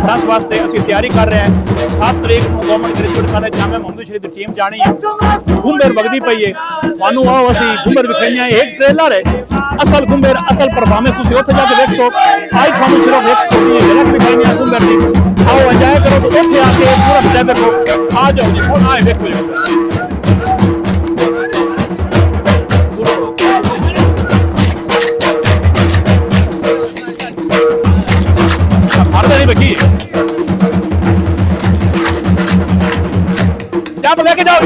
Conference ਵਾਸਤੇ ਅਸੀਂ ਤਿਆਰੀ ਕਰ ਰਹੇ ਹਾਂ। 7 ਤਰੀਕ ਨੂੰ ਗਵਰਨਮੈਂਟ ਗ੍ਰੈਜੂਏਟ ਕਾਲਜ ਜਾਮਿਆ ਮੁਹੰਮਦ ਸ਼ਰੀਫ ਦੀ ਟੀਮ ਜਾਣੀ ਹੈ। ਗੁੰਬਰ ਵਗਦੀ ਪਈ ਹੈ, ਤੁਹਾਨੂੰ ਆਓ ਅਸੀਂ ਗੁੰਬਰ ਵਿਖਾਈਆਂ। ਇਹ ਟ੍ਰੇਲਰ ਹੈ, ਅਸਲ ਗੁੰਬਰ ਅਸਲ ਪਰਫਾਰਮੈਂਸ ਤੁਸੀਂ ਉੱਥੇ ਜਾ ਕੇ ਵੇਖੋ। ਅੱਜ ਤੁਹਾਨੂੰ ਸਿਰਫ ਇੱਕ ਛੋਟੀ ਜਿਹੀ ਝਲਕ ਵਿਖਾਈਆਂ ਗੁੰਬਰ ਦੀ। ਆਓ ਇੰਜੋਏ ਕਰੋ ਤੇ ਉੱਥੇ ਆ ਕੇ ਪੂਰਾ ਸਟੈਪ ਦੇਖੋ। ਆ ਜਾਓ ਜੀ, ਹੁਣ ਆਏ ਵੇਖੋ ਜੀ। बकी जंप लेके जाओ,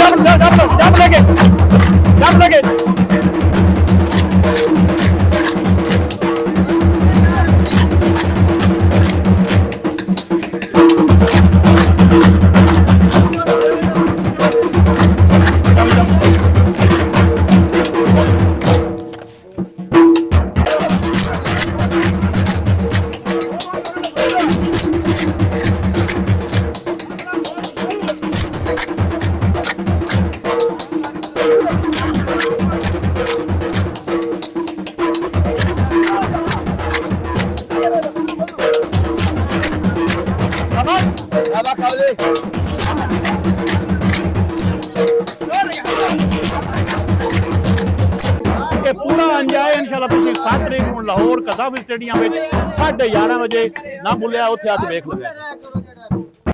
जंप लेके पूरा अंजाए इंशाल्लाह तुम 7 तरीक को लाहौर कज़ाफ स्टेडियम में 11:30 बजे ना भूलिया उत्थे आके देख लो।